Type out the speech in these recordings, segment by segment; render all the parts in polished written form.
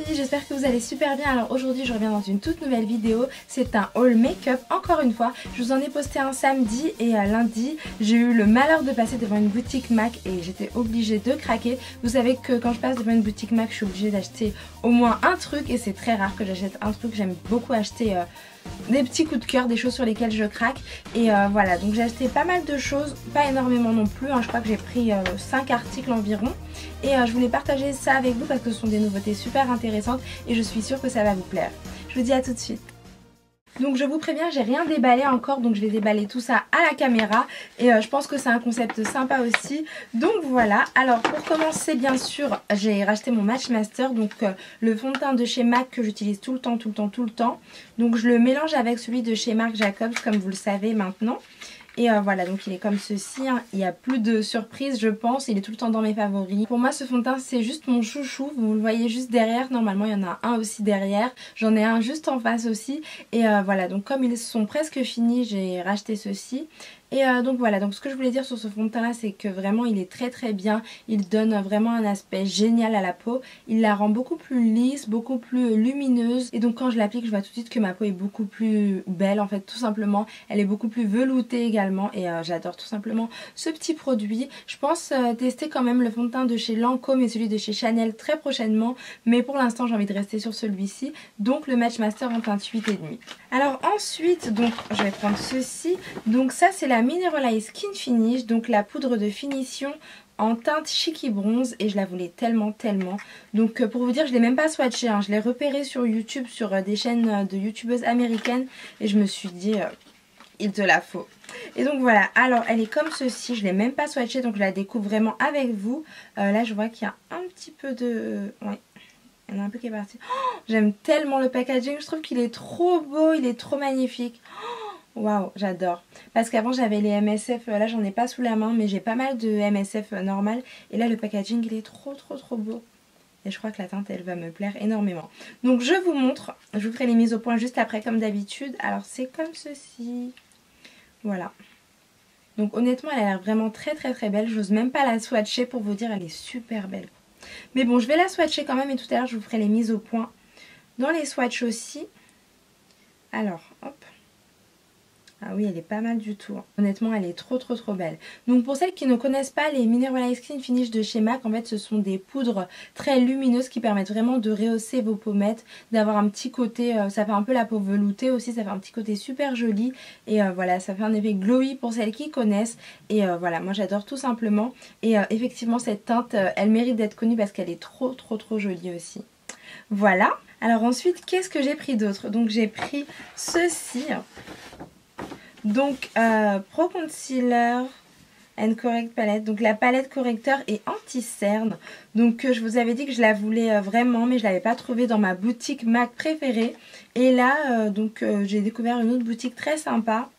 filles, j'espère que vous allez super bien. Alors aujourd'hui je reviens dans une toute nouvelle vidéo. C'est un haul make-up encore une fois. Je vous en ai posté un samedi et lundi j'ai eu le malheur de passer devant une boutique MAC et j'étais obligée de craquer. Vous savez que quand je passe devant une boutique MAC je suis obligée d'acheter au moins un truc et c'est très rare que j'achète un truc. J'aime beaucoup acheter des petits coups de cœur, des choses sur lesquelles je craque. Et voilà, donc j'ai acheté pas mal de choses, pas énormément non plus, hein. Je crois que j'ai pris 5 articles environ. Et je voulais partager ça avec vous parce que ce sont des nouveautés super intéressantes et je suis sûre que ça va vous plaire. Je vous dis à tout de suite. Donc je vous préviens, j'ai rien déballé encore, donc je vais déballer tout ça à la caméra et je pense que c'est un concept sympa aussi. Donc voilà, alors pour commencer bien sûr, j'ai racheté mon Match Master, donc le fond de teint de chez MAC que j'utilise tout le temps. Donc je le mélange avec celui de chez Marc Jacobs comme vous le savez maintenant. Et voilà, donc il est comme ceci, hein. Il n'y a plus de surprise je pense, il est tout le temps dans mes favoris. Pour moi ce fond de teint c'est juste mon chouchou, vous le voyez juste derrière, normalement il y en a un aussi derrière, j'en ai un juste en face aussi. Et voilà, donc comme ils sont presque finis, j'ai racheté ceci. Et donc voilà, donc ce que je voulais dire sur ce fond de teint là c'est que vraiment il est très bien, il donne vraiment un aspect génial à la peau, il la rend beaucoup plus lisse, beaucoup plus lumineuse et donc quand je l'applique je vois tout de suite que ma peau est beaucoup plus belle en fait, tout simplement, elle est beaucoup plus veloutée également et j'adore tout simplement ce petit produit. Je pense tester quand même le fond de teint de chez Lancôme et celui de chez Chanel très prochainement, mais pour l'instant j'ai envie de rester sur celui-ci, donc le Match Master en teinte 8,5. Alors ensuite, donc je vais prendre ceci, donc ça c'est la Mineralize Skin Finish, donc la poudre de finition en teinte Chicky Bronze et je la voulais tellement. Donc pour vous dire, je l'ai même pas swatché, hein. Je l'ai repéré sur YouTube, sur des chaînes de youtubeuses américaines et je me suis dit il te la faut. Et donc voilà, alors elle est comme ceci, je l'ai même pas swatché donc je la découvre vraiment avec vous. Là je vois qu'il y a un petit peu de... ouais. Il y en a un peu qui est parti. Oh, j'aime tellement le packaging, je trouve qu'il est trop beau, il est trop magnifique. Waouh, j'adore. Parce qu'avant j'avais les MSF, là j'en ai pas sous la main, mais j'ai pas mal de MSF normal. Et là le packaging il est trop beau. Et je crois que la teinte elle va me plaire énormément. Donc je vous montre, je vous ferai les mises au point juste après comme d'habitude. Alors c'est comme ceci. Voilà. Donc honnêtement elle a l'air vraiment très belle. J'ose même pas la swatcher pour vous dire, elle est super belle. Mais bon, je vais la swatcher quand même et tout à l'heure je vous ferai les mises au point dans les swatchs aussi. Alors, hop. Ah oui, elle est pas mal du tout. Honnêtement, elle est trop belle. Donc pour celles qui ne connaissent pas les Mineralize Skin Finish de chez MAC, en fait ce sont des poudres très lumineuses qui permettent vraiment de rehausser vos pommettes, d'avoir un petit côté, ça fait un peu la peau veloutée aussi, ça fait un petit côté super joli. Et voilà, ça fait un effet glowy pour celles qui connaissent. Et voilà, moi j'adore tout simplement. Et effectivement cette teinte, elle mérite d'être connue parce qu'elle est trop jolie aussi. Voilà. Alors ensuite, qu'est-ce que j'ai pris d'autre? Donc j'ai pris ceci. Donc Pro Concealer and Correct Palette, donc la palette correcteur et anti-cerne. Donc je vous avais dit que je la voulais vraiment, mais je ne l'avais pas trouvée dans ma boutique MAC préférée. Et là j'ai découvert une autre boutique très sympa.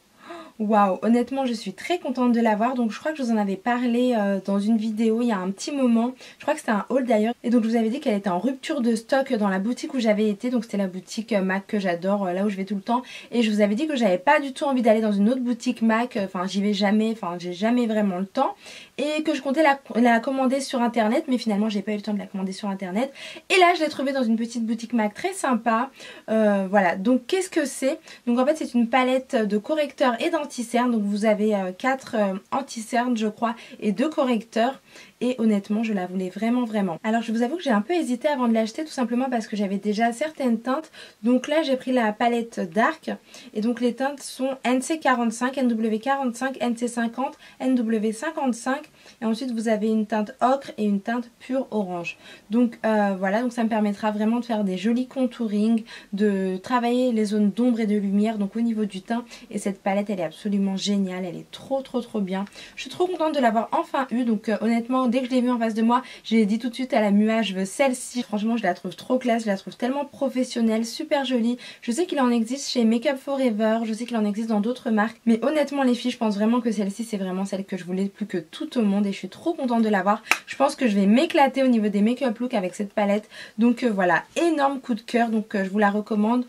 Waouh, honnêtement je suis très contente de l'avoir. Donc je crois que je vous en avais parlé dans une vidéo il y a un petit moment. Je crois que c'était un haul d'ailleurs. Et donc je vous avais dit qu'elle était en rupture de stock dans la boutique où j'avais été. Donc c'était la boutique MAC que j'adore, là où je vais tout le temps. Et je vous avais dit que j'avais pas du tout envie d'aller dans une autre boutique MAC. Enfin j'y vais jamais, enfin j'ai jamais vraiment le temps. Et que je comptais la commander sur internet. Mais finalement j'ai pas eu le temps de la commander sur internet. Et là je l'ai trouvée dans une petite boutique MAC très sympa. Voilà, donc qu'est-ce que c'est? Donc en fait c'est une palette de correcteurs et d'anti-cerne. Donc vous avez 4 anti-cernes je crois et 2 correcteurs. Et honnêtement je la voulais vraiment. Alors je vous avoue que j'ai un peu hésité avant de l'acheter, tout simplement parce que j'avais déjà certaines teintes. Donc là j'ai pris la palette Dark et donc les teintes sont NC45, NW45, NC50, NW55 et ensuite vous avez une teinte ocre et une teinte pure orange. Donc voilà, donc ça me permettra vraiment de faire des jolis contouring, de travailler les zones d'ombre et de lumière donc au niveau du teint. Et cette palette elle est absolument géniale, elle est trop bien. Je suis trop contente de l'avoir enfin eue. Donc honnêtement dès que je l'ai vue en face de moi, j'ai dit tout de suite à la MUA je veux celle-ci. Franchement je la trouve trop classe, je la trouve tellement professionnelle, super jolie. Je sais qu'il en existe chez Make Up For Ever, je sais qu'il en existe dans d'autres marques, mais honnêtement les filles je pense vraiment que celle-ci c'est vraiment celle que je voulais plus que tout au monde et je suis trop contente de l'avoir. Je pense que je vais m'éclater au niveau des make-up look avec cette palette. Donc voilà, énorme coup de cœur, donc je vous la recommande.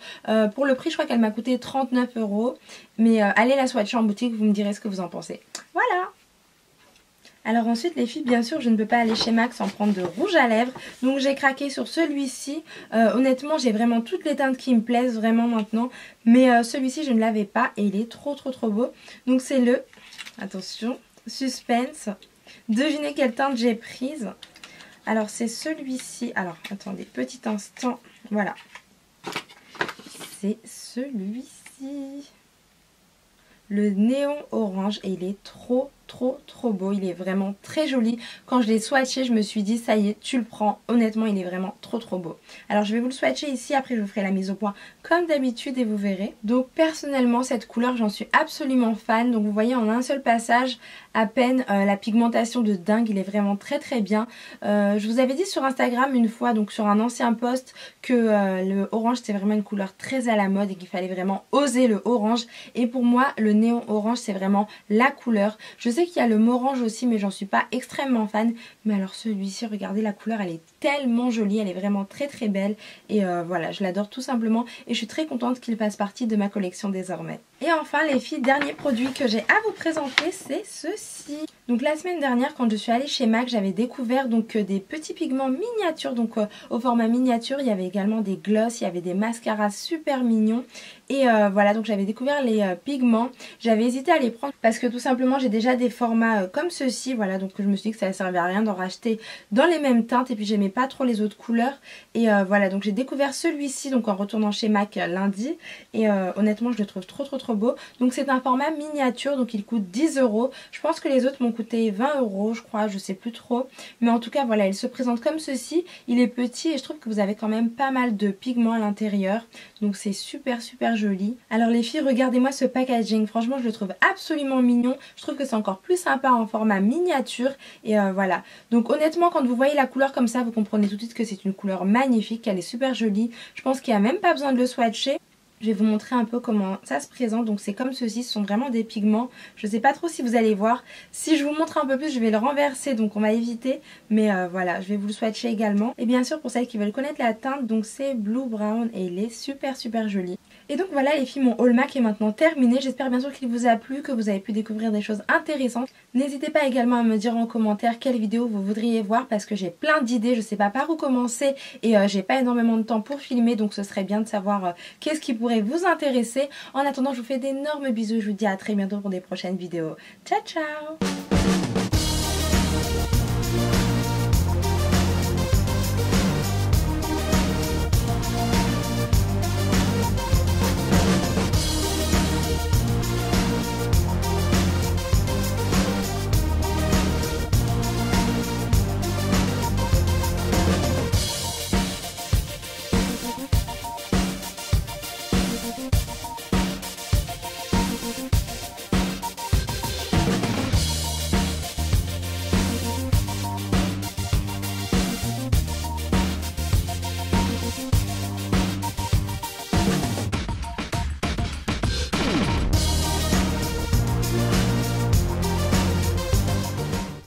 Pour le prix je crois qu'elle m'a coûté 39 €, mais allez la swatcher en boutique, vous me direz ce que vous en pensez. Voilà. Alors ensuite les filles, bien sûr je ne peux pas aller chez MAC sans prendre de rouge à lèvres. Donc j'ai craqué sur celui-ci. Honnêtement j'ai vraiment toutes les teintes qui me plaisent vraiment maintenant. Mais celui-ci je ne l'avais pas et il est trop beau. Donc c'est le, attention, Suspense. Devinez quelle teinte j'ai prise. Alors c'est celui-ci. Alors attendez, petit instant. Voilà. C'est celui-ci. Le néon orange et il est trop beau, il est vraiment très joli. Quand je l'ai swatché je me suis dit ça y est tu le prends, honnêtement il est vraiment trop beau. Alors je vais vous le swatcher ici, après je vous ferai la mise au point comme d'habitude et vous verrez. Donc personnellement cette couleur j'en suis absolument fan, donc vous voyez en un seul passage à peine la pigmentation de dingue, il est vraiment très bien. Je vous avais dit sur Instagram une fois, donc sur un ancien post, que le orange c'est vraiment une couleur très à la mode et qu'il fallait vraiment oser le orange, et pour moi le néon orange c'est vraiment la couleur. Je sais qu'il y a le morange aussi mais j'en suis pas extrêmement fan, mais alors celui-ci, regardez la couleur, elle est tellement jolie, elle est vraiment très belle et voilà, je l'adore tout simplement et je suis très contente qu'il fasse partie de ma collection désormais. Et enfin les filles, dernier produit que j'ai à vous présenter, c'est ceci. Donc la semaine dernière quand je suis allée chez MAC, j'avais découvert donc des petits pigments miniatures, donc au format miniature. Il y avait également des glosses, il y avait des mascaras super mignons et voilà, donc j'avais découvert les pigments. J'avais hésité à les prendre parce que tout simplement j'ai déjà des formats comme ceci, voilà, donc je me suis dit que ça ne servait à rien d'en racheter dans les mêmes teintes et puis j'aimais pas trop les autres couleurs et voilà, donc j'ai découvert celui-ci donc en retournant chez MAC lundi et honnêtement je le trouve trop beau. Donc c'est un format miniature, donc il coûte 10 €. Je pense que les autres m'ont coûté 20 € je crois, je sais plus trop, mais en tout cas voilà, il se présente comme ceci. Il est petit et je trouve que vous avez quand même pas mal de pigments à l'intérieur, donc c'est super joli. Alors les filles, regardez-moi ce packaging, franchement je le trouve absolument mignon. Je trouve que c'est encore plus sympa en format miniature et voilà. Donc honnêtement quand vous voyez la couleur comme ça, vous comprenez tout de suite que c'est une couleur magnifique, qu'elle est super jolie. Je pense qu'il n'y a même pas besoin de le swatcher. Je vais vous montrer un peu comment ça se présente. Donc c'est comme ceci, ce sont vraiment des pigments. Je ne sais pas trop si vous allez voir. Si je vous montre un peu plus, je vais le renverser, donc on va éviter. Mais voilà, je vais vous le swatcher également. Et bien sûr pour celles qui veulent connaître la teinte, donc c'est Blue Brown et il est super joli. Et donc voilà les filles, mon haul MAC est maintenant terminé. J'espère bien sûr qu'il vous a plu, que vous avez pu découvrir des choses intéressantes. N'hésitez pas également à me dire en commentaire quelle vidéo vous voudriez voir parce que j'ai plein d'idées, je sais pas par où commencer et j'ai pas énormément de temps pour filmer, donc ce serait bien de savoir qu'est-ce qui pourrait vous intéresser. En attendant, je vous fais d'énormes bisous et je vous dis à très bientôt pour des prochaines vidéos. Ciao ciao!